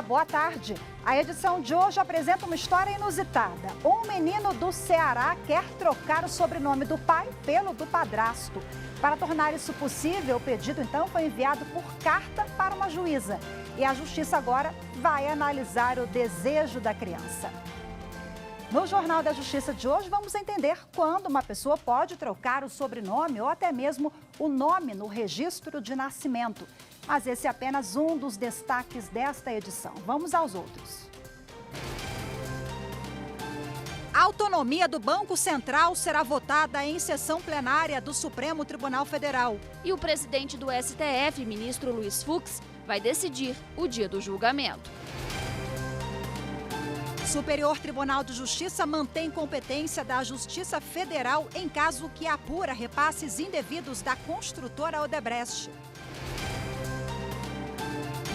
boa tarde. A edição de hoje apresenta uma história inusitada. Um menino do Ceará quer trocar o sobrenome do pai pelo do padrasto. Para tornar isso possível, o pedido então foi enviado por carta para uma juíza. E a justiça agora vai analisar o desejo da criança. No Jornal da Justiça de hoje, vamos entender quando uma pessoa pode trocar o sobrenome ou até mesmo o nome no registro de nascimento. Mas esse é apenas um dos destaques desta edição. Vamos aos outros. A autonomia do Banco Central será votada em sessão plenária do Supremo Tribunal Federal. E o presidente do STF, ministro Luiz Fux, vai decidir o dia do julgamento. Superior Tribunal de Justiça mantém competência da Justiça Federal em caso que apura repasses indevidos da construtora Odebrecht.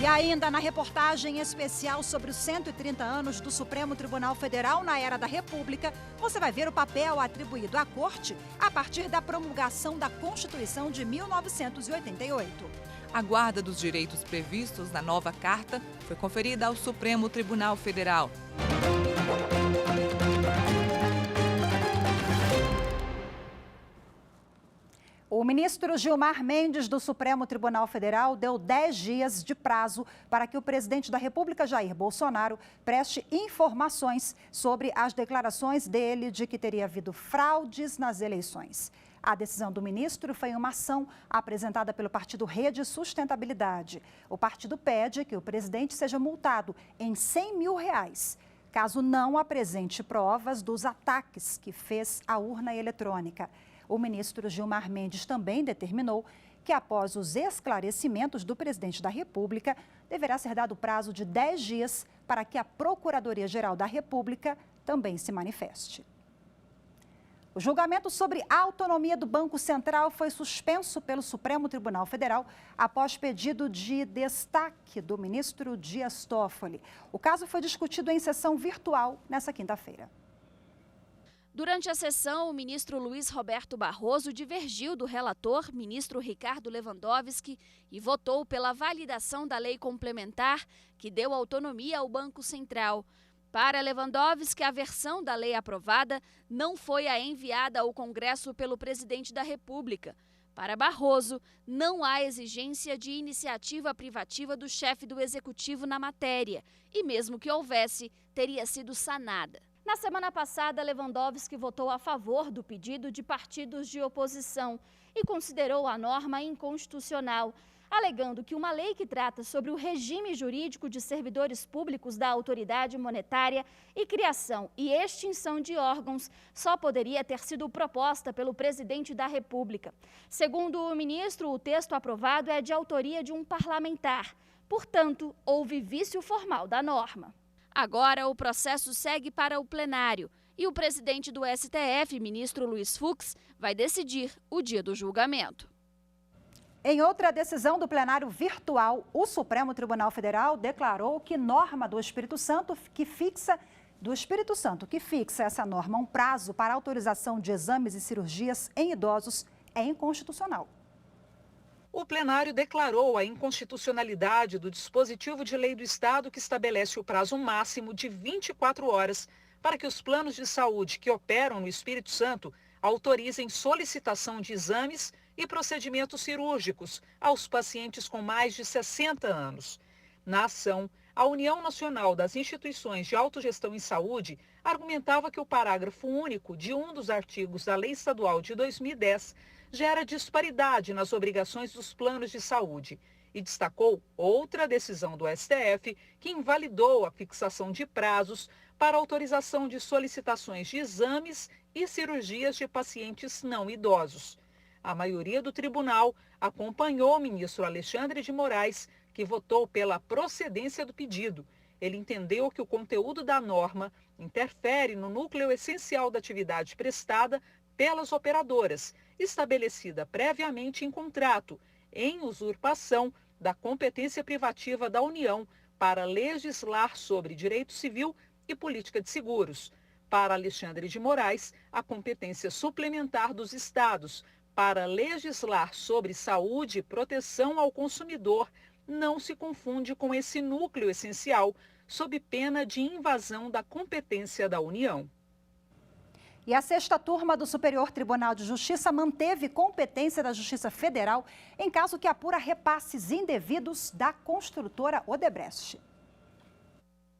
E ainda na reportagem especial sobre os 130 anos do Supremo Tribunal Federal na era da República, você vai ver o papel atribuído à Corte a partir da promulgação da Constituição de 1988. A guarda dos direitos previstos na nova Carta foi conferida ao Supremo Tribunal Federal. O ministro Gilmar Mendes, do Supremo Tribunal Federal, deu 10 dias de prazo para que o presidente da República, Jair Bolsonaro, preste informações sobre as declarações dele de que teria havido fraudes nas eleições. A decisão do ministro foi uma ação apresentada pelo partido Rede Sustentabilidade. O partido pede que o presidente seja multado em R$100 mil, caso não apresente provas dos ataques que fez à urna eletrônica. O ministro Gilmar Mendes também determinou que, após os esclarecimentos do presidente da República, deverá ser dado prazo de 10 dias para que a Procuradoria-Geral da República também se manifeste. O julgamento sobre a autonomia do Banco Central foi suspenso pelo Supremo Tribunal Federal após pedido de destaque do ministro Dias Toffoli. O caso foi discutido em sessão virtual nesta quinta-feira. Durante a sessão, o ministro Luiz Roberto Barroso divergiu do relator, ministro Ricardo Lewandowski, e votou pela validação da lei complementar que deu autonomia ao Banco Central. Para Lewandowski, a versão da lei aprovada não foi a enviada ao Congresso pelo presidente da República. Para Barroso, não há exigência de iniciativa privativa do chefe do Executivo na matéria, e mesmo que houvesse, teria sido sanada. Na semana passada, Lewandowski votou a favor do pedido de partidos de oposição e considerou a norma inconstitucional, alegando que uma lei que trata sobre o regime jurídico de servidores públicos da autoridade monetária e criação e extinção de órgãos só poderia ter sido proposta pelo presidente da República. Segundo o ministro, o texto aprovado é de autoria de um parlamentar. Portanto, houve vício formal da norma. Agora, o processo segue para o plenário e o presidente do STF, ministro Luiz Fux, vai decidir o dia do julgamento. Em outra decisão do plenário virtual, o Supremo Tribunal Federal declarou que norma do Espírito Santo que fixa essa norma um prazo para autorização de exames e cirurgias em idosos é inconstitucional. O plenário declarou a inconstitucionalidade do dispositivo de lei do Estado que estabelece o prazo máximo de 24 horas para que os planos de saúde que operam no Espírito Santo autorizem solicitação de exames e procedimentos cirúrgicos aos pacientes com mais de 60 anos. Na ação, a União Nacional das Instituições de Autogestão em Saúde argumentava que o parágrafo único de um dos artigos da Lei Estadual de 2010 gera disparidade nas obrigações dos planos de saúde e destacou outra decisão do STF que invalidou a fixação de prazos para autorização de solicitações de exames e cirurgias de pacientes não idosos. A maioria do tribunal acompanhou o ministro Alexandre de Moraes, que votou pela procedência do pedido. Ele entendeu que o conteúdo da norma interfere no núcleo essencial da atividade prestada pelas operadoras, estabelecida previamente em contrato, em usurpação da competência privativa da União para legislar sobre direito civil e política de seguros. Para Alexandre de Moraes, a competência suplementar dos estados para legislar sobre saúde e proteção ao consumidor não se confunde com esse núcleo essencial, sob pena de invasão da competência da União. E a sexta turma do Superior Tribunal de Justiça manteve competência da Justiça Federal em caso que apura repasses indevidos da construtora Odebrecht.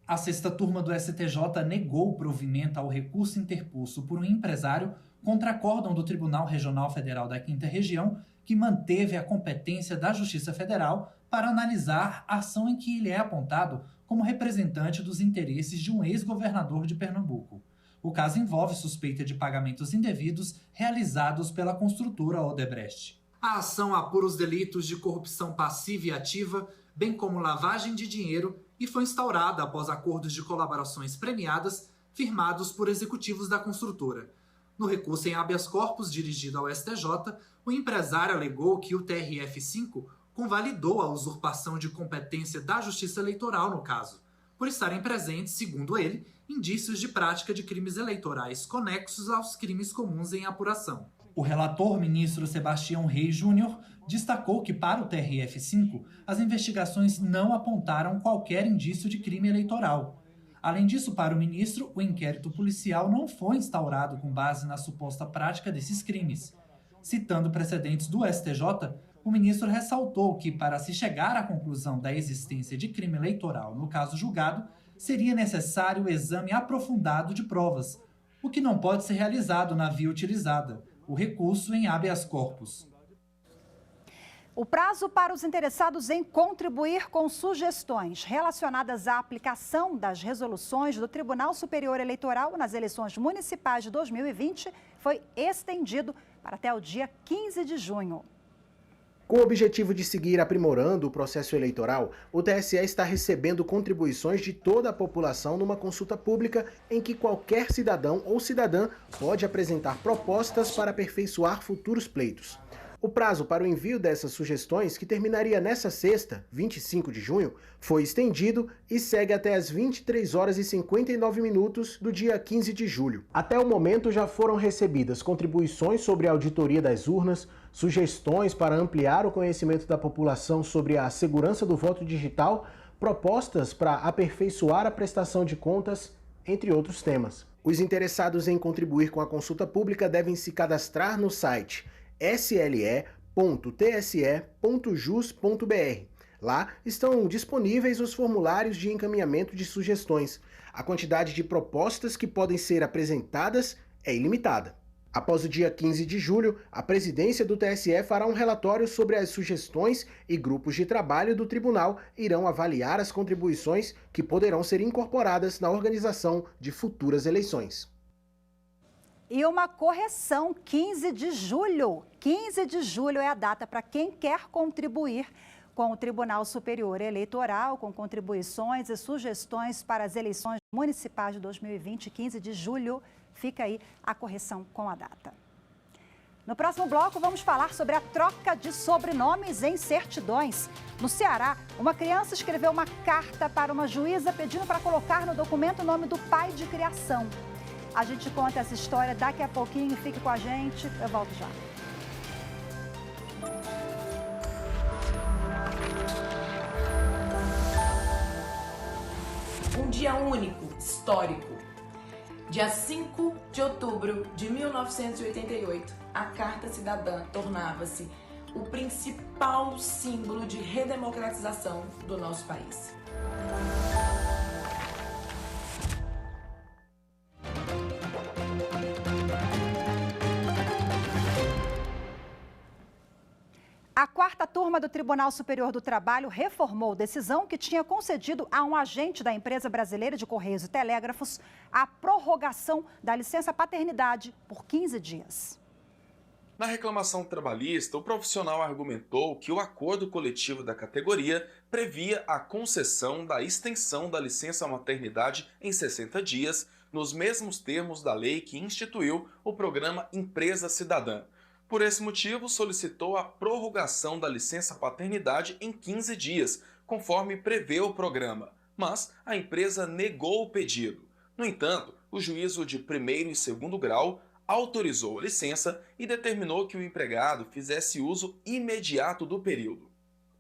A sexta turma do STJ negou o provimento ao recurso interposto por um empresário contra acórdão do Tribunal Regional Federal da Quinta Região, que manteve a competência da Justiça Federal para analisar a ação em que ele é apontado como representante dos interesses de um ex-governador de Pernambuco. O caso envolve suspeita de pagamentos indevidos realizados pela construtora Odebrecht. A ação apura os delitos de corrupção passiva e ativa, bem como lavagem de dinheiro, e foi instaurada após acordos de colaborações premiadas firmados por executivos da construtora. No recurso em habeas corpus dirigido ao STJ, o empresário alegou que o TRF-5 convalidou a usurpação de competência da Justiça Eleitoral no caso, por estarem presentes, segundo ele, indícios de prática de crimes eleitorais conexos aos crimes comuns em apuração. O relator, ministro Sebastião Reis Júnior, destacou que, para o TRF-5, as investigações não apontaram qualquer indício de crime eleitoral. Além disso, para o ministro, o inquérito policial não foi instaurado com base na suposta prática desses crimes. Citando precedentes do STJ, o ministro ressaltou que, para se chegar à conclusão da existência de crime eleitoral no caso julgado, seria necessário o exame aprofundado de provas, o que não pode ser realizado na via utilizada, o recurso em habeas corpus. O prazo para os interessados em contribuir com sugestões relacionadas à aplicação das resoluções do Tribunal Superior Eleitoral nas eleições municipais de 2020 foi estendido para até o dia 15 de junho. Com o objetivo de seguir aprimorando o processo eleitoral, o TSE está recebendo contribuições de toda a população numa consulta pública em que qualquer cidadão ou cidadã pode apresentar propostas para aperfeiçoar futuros pleitos. O prazo para o envio dessas sugestões, que terminaria nesta sexta, 25 de junho, foi estendido e segue até as 23 horas e 59 minutos do dia 15 de julho. Até o momento já foram recebidas contribuições sobre a auditoria das urnas, sugestões para ampliar o conhecimento da população sobre a segurança do voto digital, propostas para aperfeiçoar a prestação de contas, entre outros temas. Os interessados em contribuir com a consulta pública devem se cadastrar no site sle.tse.jus.br. Lá estão disponíveis os formulários de encaminhamento de sugestões. A quantidade de propostas que podem ser apresentadas é ilimitada. Após o dia 15 de julho, a presidência do TSE fará um relatório sobre as sugestões e grupos de trabalho do tribunal irão avaliar as contribuições que poderão ser incorporadas na organização de futuras eleições. E uma correção, 15 de julho. 15 de julho é a data para quem quer contribuir com o Tribunal Superior Eleitoral, com contribuições e sugestões para as eleições municipais de 2020, 15 de julho. Fica aí a correção com a data. No próximo bloco, vamos falar sobre a troca de sobrenomes em certidões. No Ceará, uma criança escreveu uma carta para uma juíza pedindo para colocar no documento o nome do pai de criação. A gente conta essa história daqui a pouquinho. Fique com a gente. Eu volto já. Um dia único, histórico. Dia 5 de outubro de 1988, a Carta Cidadã tornava-se o principal símbolo de redemocratização do nosso país. A quarta turma do Tribunal Superior do Trabalho reformou decisão que tinha concedido a um agente da empresa brasileira de Correios e Telégrafos a prorrogação da licença paternidade por 15 dias. Na reclamação trabalhista, o profissional argumentou que o acordo coletivo da categoria previa a concessão da extensão da licença maternidade em 60 dias, nos mesmos termos da lei que instituiu o programa Empresa Cidadã. Por esse motivo, solicitou a prorrogação da licença paternidade em 15 dias, conforme prevê o programa, mas a empresa negou o pedido. No entanto, o juízo de primeiro e segundo grau autorizou a licença e determinou que o empregado fizesse uso imediato do período.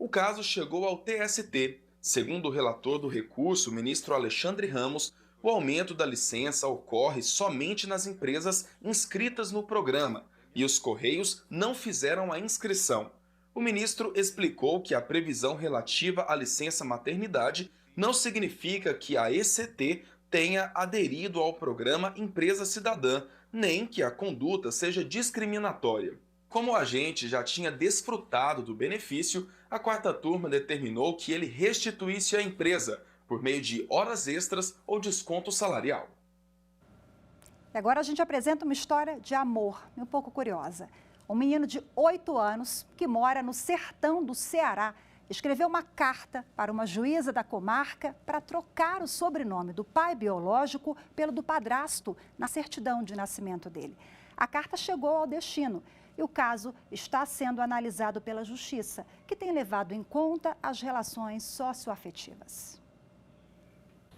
o caso chegou ao TST. Segundo o relator do recurso, o ministro Alexandre Ramos, o aumento da licença ocorre somente nas empresas inscritas no programa e os Correios não fizeram a inscrição. O ministro explicou que a previsão relativa à licença maternidade não significa que a ECT tenha aderido ao programa Empresa Cidadã, nem que a conduta seja discriminatória. Como o agente já tinha desfrutado do benefício, a quarta turma determinou que ele restituísse à empresa por meio de horas extras ou desconto salarial. E agora a gente apresenta uma história de amor, um pouco curiosa. Um menino de 8 anos, que mora no sertão do Ceará, escreveu uma carta para uma juíza da comarca para trocar o sobrenome do pai biológico pelo do padrasto na certidão de nascimento dele. A carta chegou ao destino e o caso está sendo analisado pela Justiça, que tem levado em conta as relações socioafetivas.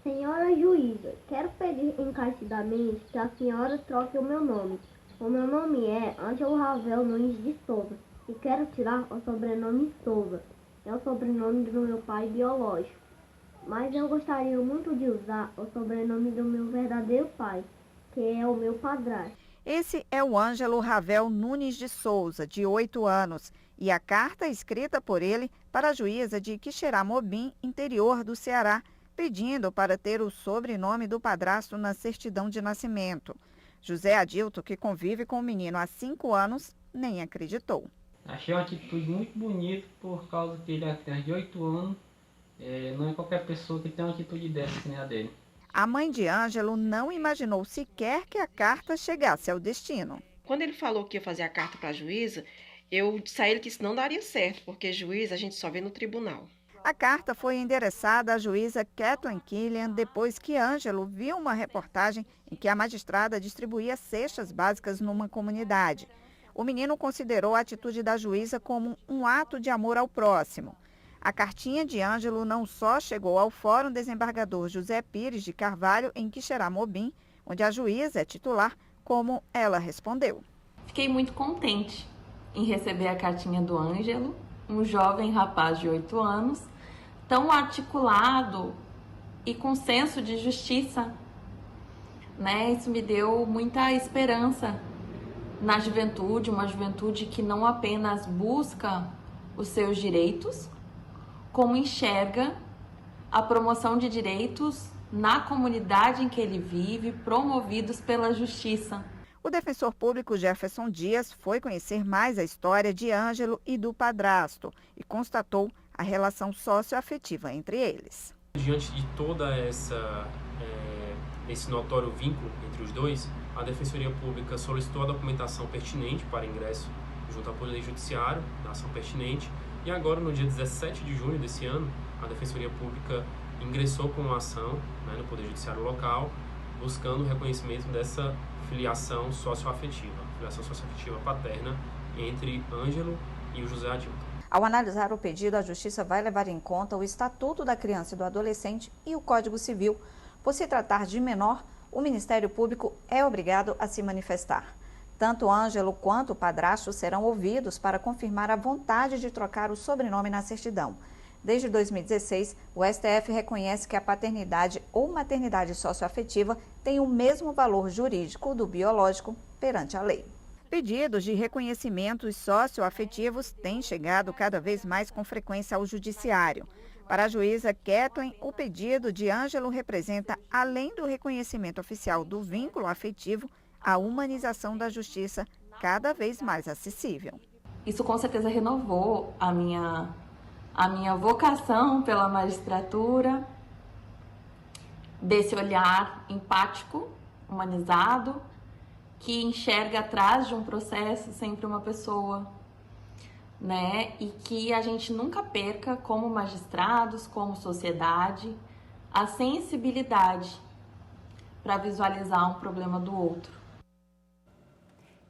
Senhora juíza, quero pedir encarecidamente que a senhora troque o meu nome. O meu nome é Ângelo Ravel Nunes de Souza e quero tirar o sobrenome Souza. É o sobrenome do meu pai biológico. Mas eu gostaria muito de usar o sobrenome do meu verdadeiro pai, que é o meu padrasto. Esse é o Ângelo Ravel Nunes de Souza, de 8 anos, e a carta escrita por ele para a juíza de Quixeramobim, interior do Ceará, pedindo para ter o sobrenome do padrasto na certidão de nascimento. José Adilto, que convive com o menino há 5 anos, nem acreditou. Achei uma atitude muito bonita por causa que ele é criança de 8 anos. Não é qualquer pessoa que tem uma atitude dessa que nem a dele. A mãe de Ângelo não imaginou sequer que a carta chegasse ao destino. Quando ele falou que ia fazer a carta para a juíza, eu disse a ele que isso não daria certo, porque juiz a gente só vê no tribunal. A carta foi endereçada à juíza Kathleen Killian depois que Ângelo viu uma reportagem em que a magistrada distribuía cestas básicas numa comunidade. O menino considerou a atitude da juíza como um ato de amor ao próximo. A cartinha de Ângelo não só chegou ao Fórum Desembargador José Pires de Carvalho, em Quixeramobim, onde a juíza é titular, como ela respondeu. Fiquei muito contente em receber a cartinha do Ângelo, um jovem rapaz de 8 anos, tão articulado e com senso de justiça. Isso me deu muita esperança na juventude, uma juventude que não apenas busca os seus direitos, como enxerga a promoção de direitos na comunidade em que ele vive, promovidos pela justiça. O defensor público Jefferson Dias foi conhecer mais a história de Ângelo e do padrasto e constatou a relação socioafetiva entre eles. Diante de toda esse notório vínculo entre os dois, a Defensoria Pública solicitou a documentação pertinente para ingresso junto ao Poder Judiciário, da ação pertinente, e agora, no dia 17 de junho desse ano, a Defensoria Pública ingressou com uma ação no Poder Judiciário local, buscando o reconhecimento dessa filiação socioafetiva paterna entre Ângelo e o José Adilto. Ao analisar o pedido, a Justiça vai levar em conta o Estatuto da Criança e do Adolescente e o Código Civil. Por se tratar de menor, o Ministério Público é obrigado a se manifestar. Tanto Ângelo quanto o padrasto serão ouvidos para confirmar a vontade de trocar o sobrenome na certidão. Desde 2016, o STF reconhece que a paternidade ou maternidade socioafetiva tem o mesmo valor jurídico do biológico perante a lei. Pedidos de reconhecimentos socioafetivos têm chegado cada vez mais com frequência ao Judiciário. Para a juíza Kathleen, o pedido de Ângelo representa, além do reconhecimento oficial do vínculo afetivo, a humanização da justiça cada vez mais acessível. Isso com certeza renovou a minha vocação pela magistratura, desse olhar empático, humanizado, que enxerga atrás de um processo sempre uma pessoa, e que a gente nunca perca, como magistrados, como sociedade, a sensibilidade para visualizar um problema do outro.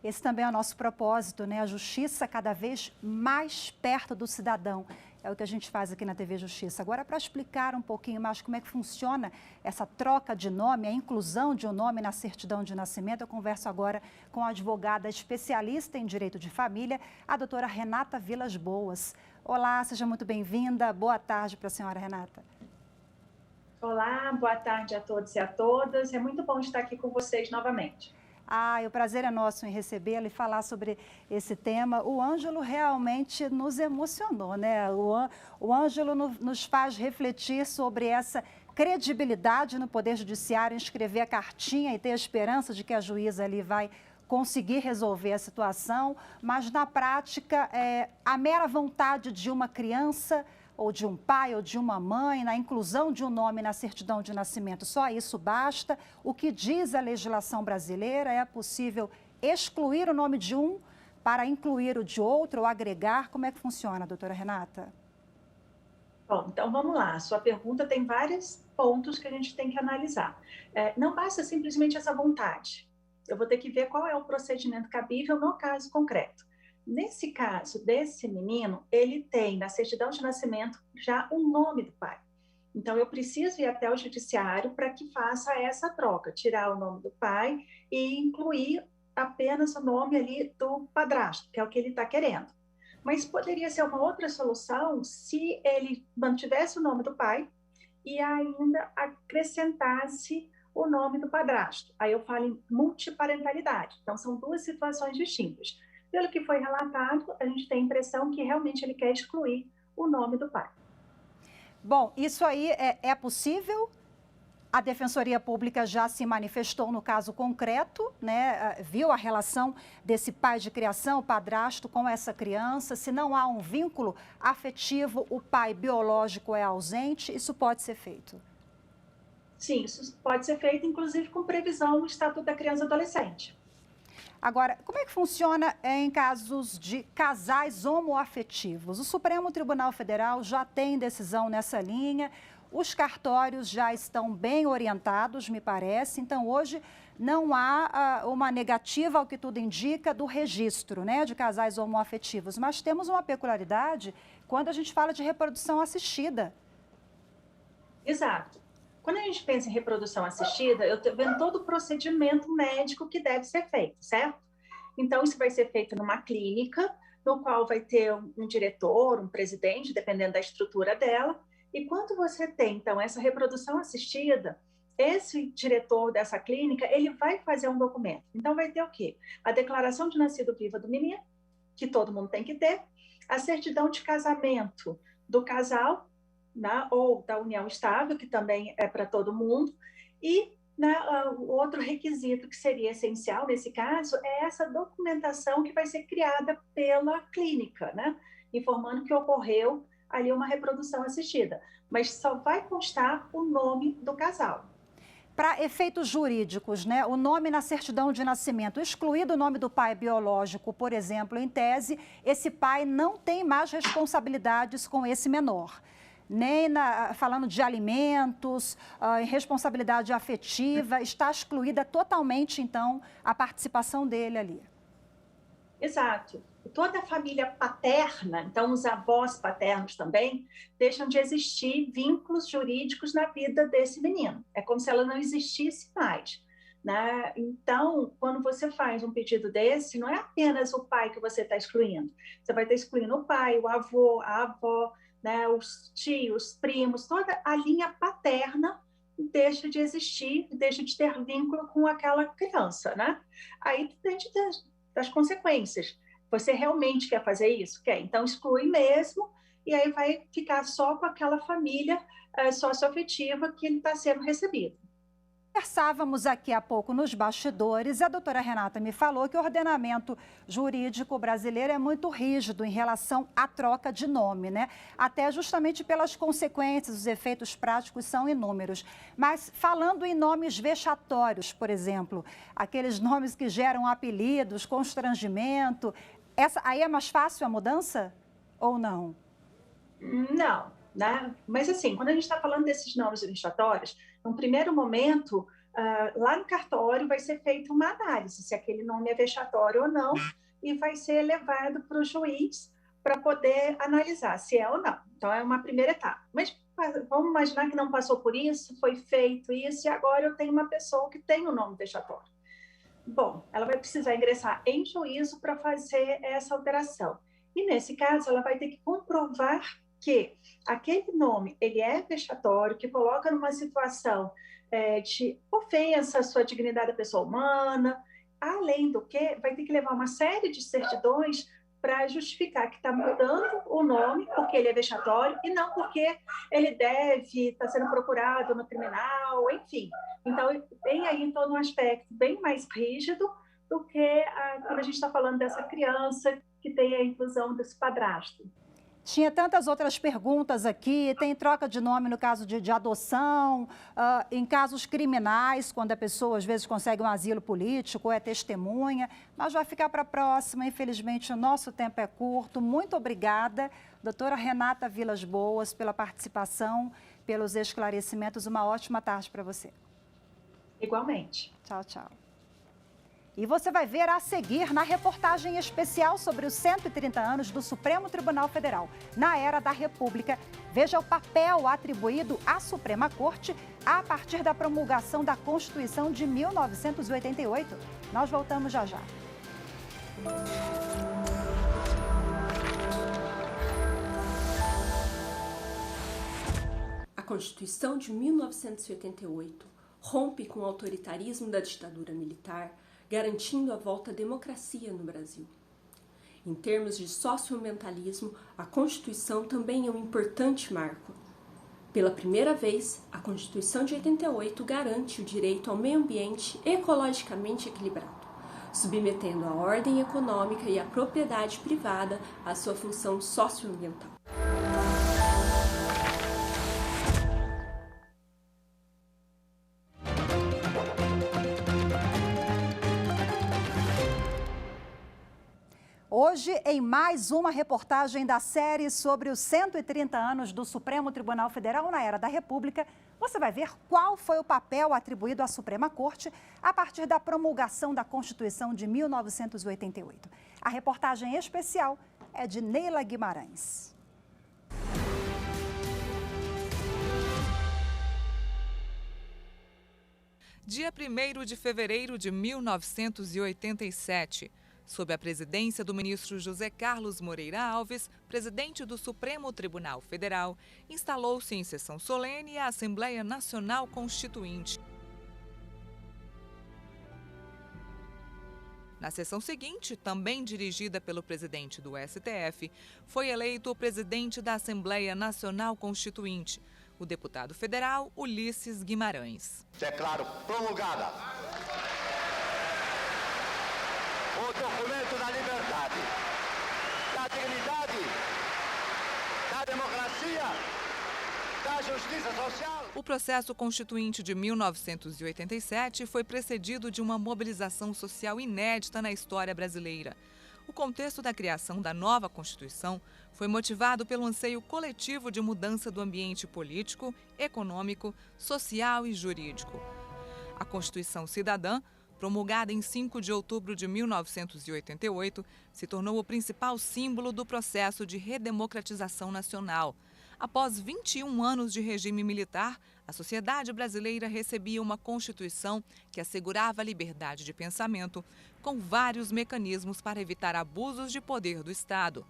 Esse também é o nosso propósito, A justiça cada vez mais perto do cidadão. É o que a gente faz aqui na TV Justiça. Agora, para explicar um pouquinho mais como é que funciona essa troca de nome, a inclusão de um nome na certidão de nascimento, eu converso agora com a advogada especialista em direito de família, a doutora Renata Vilas Boas. Olá, seja muito bem-vinda. Boa tarde para a senhora Renata. Olá, boa tarde a todos e a todas. É muito bom estar aqui com vocês novamente. O prazer é nosso em recebê-la e falar sobre esse tema. O Ângelo realmente nos emocionou, né? O Ângelo nos faz refletir sobre essa credibilidade no Poder Judiciário, escrever a cartinha e ter a esperança de que a juíza ali vai conseguir resolver a situação, mas na prática, a mera vontade de uma criança ou de um pai ou de uma mãe, na inclusão de um nome na certidão de nascimento, só isso basta. O que diz a legislação brasileira é possível excluir o nome de um para incluir o de outro ou agregar. Como é que funciona, doutora Renata? Bom, então vamos lá. A sua pergunta tem vários pontos que a gente tem que analisar. Não basta simplesmente essa vontade. Eu vou ter que ver qual é o procedimento cabível no caso concreto. Nesse caso desse menino, ele tem na certidão de nascimento já o nome do pai. Então, eu preciso ir até o judiciário para que faça essa troca, tirar o nome do pai e incluir apenas o nome ali do padrasto, que é o que ele está querendo. Mas poderia ser uma outra solução se ele mantivesse o nome do pai e ainda acrescentasse o nome do padrasto. Aí eu falo em multiparentalidade. Então, são duas situações distintas. Pelo que foi relatado, a gente tem a impressão que realmente ele quer excluir o nome do pai. Bom, isso aí é possível? A Defensoria Pública já se manifestou no caso concreto, né? Viu a relação desse pai de criação, o padrasto, com essa criança. Se não há um vínculo afetivo, o pai biológico é ausente, isso pode ser feito? Sim, isso pode ser feito, inclusive com previsão no Estatuto da Criança e Adolescente. Agora, como é que funciona em casos de casais homoafetivos? O Supremo Tribunal Federal já tem decisão nessa linha, os cartórios já estão bem orientados, me parece, então hoje não há uma negativa, ao que tudo indica, do registro, né, de casais homoafetivos, mas temos uma peculiaridade quando a gente fala de reprodução assistida. Exato. Quando a gente pensa em reprodução assistida, eu estou vendo todo o procedimento médico que deve ser feito, certo? Então, isso vai ser feito numa clínica, no qual vai ter um diretor, um presidente, dependendo da estrutura dela. E quando você tem, então, essa reprodução assistida, esse diretor dessa clínica, ele vai fazer um documento. Então, vai ter o quê? A declaração de nascido vivo do menino, que todo mundo tem que ter, a certidão de casamento do casal, ou da união estável, que também é para todo mundo, e o outro requisito que seria essencial nesse caso é essa documentação que vai ser criada pela clínica, né? Informando que ocorreu ali uma reprodução assistida, mas só vai constar o nome do casal. Para efeitos jurídicos, né, o nome na certidão de nascimento, excluído o nome do pai biológico, por exemplo, em tese, esse pai não tem mais responsabilidades com esse menor. Nem falando de alimentos, responsabilidade afetiva, está excluída totalmente, então, a participação dele ali. Exato. Toda a família paterna, então os avós paternos também, deixam de existir vínculos jurídicos na vida desse menino. É como se ela não existisse mais, né? Então, quando você faz um pedido desse, não é apenas o pai que você está excluindo. Você vai estar excluindo o pai, o avô, a avó, né, os tios, primos, toda a linha paterna deixa de existir, deixa de ter vínculo com aquela criança, né? Aí depende das consequências. Você realmente quer fazer isso? Quer? Então exclui mesmo e aí vai ficar só com aquela família socioafetiva que ele está sendo recebido. Conversávamos aqui há pouco nos bastidores e a doutora Renata me falou que o ordenamento jurídico brasileiro é muito rígido em relação à troca de nome, né? Até justamente pelas consequências, os efeitos práticos são inúmeros. Mas falando em nomes vexatórios, por exemplo, aqueles nomes que geram apelidos, constrangimento, aí é mais fácil a mudança ou não? Não, né? Mas assim, quando a gente está falando desses nomes vexatórios, num primeiro momento, lá no cartório vai ser feita uma análise se aquele nome é vexatório ou não e vai ser levado para o juiz para poder analisar se é ou não. Então, é uma primeira etapa. Mas vamos imaginar que não passou por isso, foi feito isso e agora eu tenho uma pessoa que tem o nome vexatório. Bom, ela vai precisar ingressar em juízo para fazer essa alteração. E nesse caso, ela vai ter que comprovar que aquele nome ele é vexatório, que coloca numa situação de ofensa à sua dignidade da pessoa humana. Além do que, vai ter que levar uma série de certidões para justificar que está mudando o nome porque ele é vexatório e não porque ele deve estar sendo procurado no criminal, enfim. Então, tem aí todo um aspecto bem mais rígido do que quando a gente está falando dessa criança que tem a inclusão desse padrasto. Tinha tantas outras perguntas aqui, tem troca de nome no caso de adoção, em casos criminais, quando a pessoa às vezes consegue um asilo político ou é testemunha, mas vai ficar para a próxima, infelizmente o nosso tempo é curto. Muito obrigada, doutora Renata Vilas Boas, pela participação, pelos esclarecimentos. Uma ótima tarde para você. Igualmente. Tchau, tchau. E você vai ver a seguir na reportagem especial sobre os 130 anos do Supremo Tribunal Federal. Na era da República, veja o papel atribuído à Suprema Corte a partir da promulgação da Constituição de 1988. Nós voltamos já já. A Constituição de 1988 rompe com o autoritarismo da ditadura militar, garantindo a volta à democracia no Brasil. Em termos de socioambientalismo, a Constituição também é um importante marco. Pela primeira vez, a Constituição de 88 garante o direito ao meio ambiente ecologicamente equilibrado, submetendo a ordem econômica e a propriedade privada à sua função socioambiental. Hoje, em mais uma reportagem da série sobre os 130 anos do Supremo Tribunal Federal na era da República, você vai ver qual foi o papel atribuído à Suprema Corte a partir da promulgação da Constituição de 1988. A reportagem especial é de Neila Guimarães. Dia 1º de fevereiro de 1987. Sob a presidência do ministro José Carlos Moreira Alves, presidente do Supremo Tribunal Federal, instalou-se em sessão solene a Assembleia Nacional Constituinte. Na sessão seguinte, também dirigida pelo presidente do STF, foi eleito o presidente da Assembleia Nacional Constituinte, o deputado federal Ulisses Guimarães. Declaro promulgada o documento da liberdade, da dignidade, da democracia, da justiça social. O processo constituinte de 1987 foi precedido de uma mobilização social inédita na história brasileira. O contexto da criação da nova Constituição foi motivado pelo anseio coletivo de mudança do ambiente político, econômico, social e jurídico. A Constituição Cidadã, promulgada em 5 de outubro de 1988, se tornou o principal símbolo do processo de redemocratização nacional. Após 21 anos de regime militar, a sociedade brasileira recebia uma Constituição que assegurava a liberdade de pensamento, com vários mecanismos para evitar abusos de poder do Estado.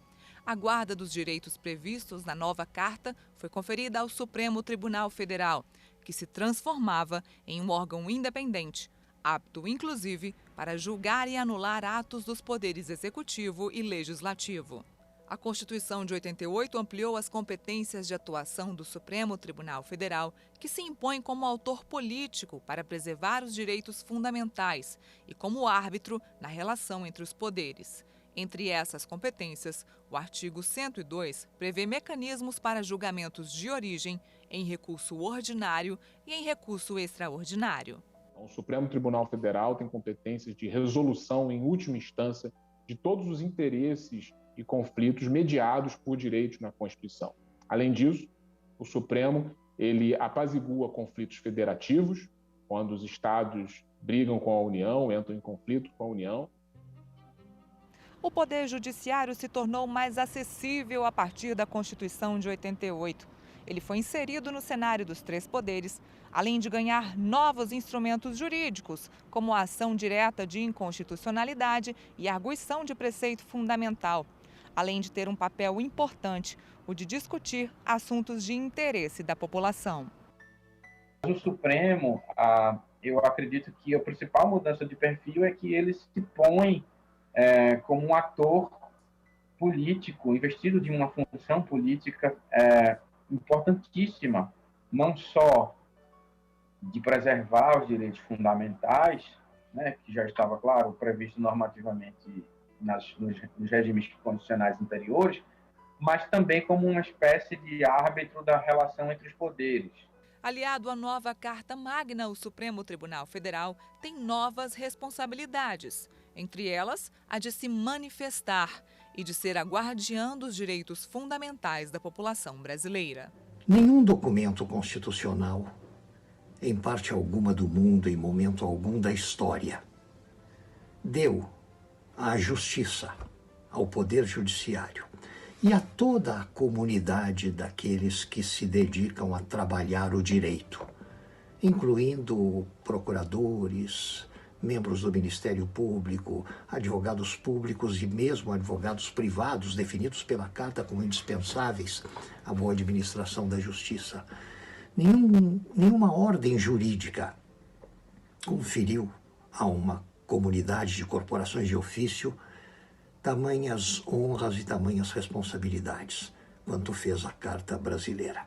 A guarda dos direitos previstos na nova Carta foi conferida ao Supremo Tribunal Federal, que se transformava em um órgão independente, apto, inclusive, para julgar e anular atos dos poderes executivo e legislativo. A Constituição de 88 ampliou as competências de atuação do Supremo Tribunal Federal, que se impõe como autor político para preservar os direitos fundamentais e como árbitro na relação entre os poderes. Entre essas competências, o artigo 102 prevê mecanismos para julgamentos de origem, em recurso ordinário e em recurso extraordinário. O Supremo Tribunal Federal tem competências de resolução em última instância de todos os interesses e conflitos mediados por direitos na Constituição. Além disso, o Supremo ele apazigua conflitos federativos, quando os estados brigam com a União, entram em conflito com a União. O Poder Judiciário se tornou mais acessível a partir da Constituição de 88. Ele foi inserido no cenário dos três poderes, além de ganhar novos instrumentos jurídicos, como a ação direta de inconstitucionalidade e a arguição de preceito fundamental. além de ter um papel importante, o de discutir assuntos de interesse da população. O Supremo, eu acredito que a principal mudança de perfil é que ele se põe como um ator político, investido de uma função política importantíssima, não só de preservar os direitos fundamentais, né, que já estava, claro, previsto normativamente nos regimes constitucionais anteriores, mas também como uma espécie de árbitro da relação entre os poderes. Aliado à nova Carta Magna, o Supremo Tribunal Federal tem novas responsabilidades, entre elas a de se manifestar e de ser a guardiã dos direitos fundamentais da população brasileira. Nenhum documento constitucional, em parte alguma do mundo, em momento algum da história, deu à justiça, ao poder judiciário e a toda a comunidade daqueles que se dedicam a trabalhar o direito, incluindo procuradores, membros do Ministério Público, advogados públicos e mesmo advogados privados definidos pela Carta como indispensáveis à boa administração da justiça. Nenhuma ordem jurídica conferiu a uma comunidade de corporações de ofício tamanhas honras e tamanhas responsabilidades quanto fez a Carta Brasileira.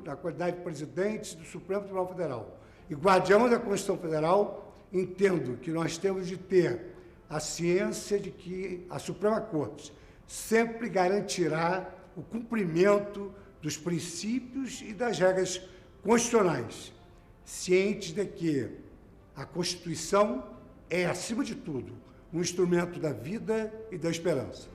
Na qualidade de presidente do Supremo Tribunal Federal e guardião da Constituição Federal, entendo que nós temos de ter a ciência de que a Suprema Corte sempre garantirá o cumprimento dos princípios e das regras constitucionais, cientes de que a Constituição é, acima de tudo, um instrumento da vida e da esperança.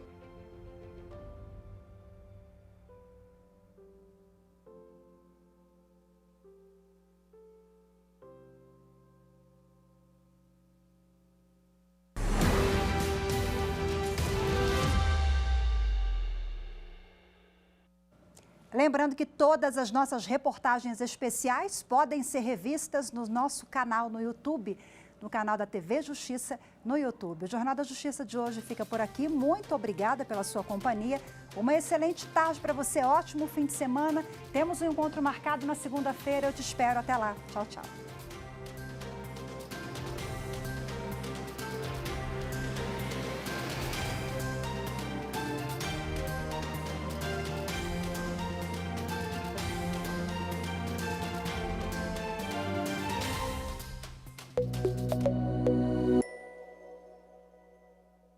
Lembrando que todas as nossas reportagens especiais podem ser revistas no nosso canal no YouTube, no canal da TV Justiça no YouTube. O Jornal da Justiça de hoje fica por aqui. Muito obrigada pela sua companhia. Uma excelente tarde para você, ótimo fim de semana. Temos um encontro marcado na segunda-feira. Eu te espero. Até lá. Tchau, tchau.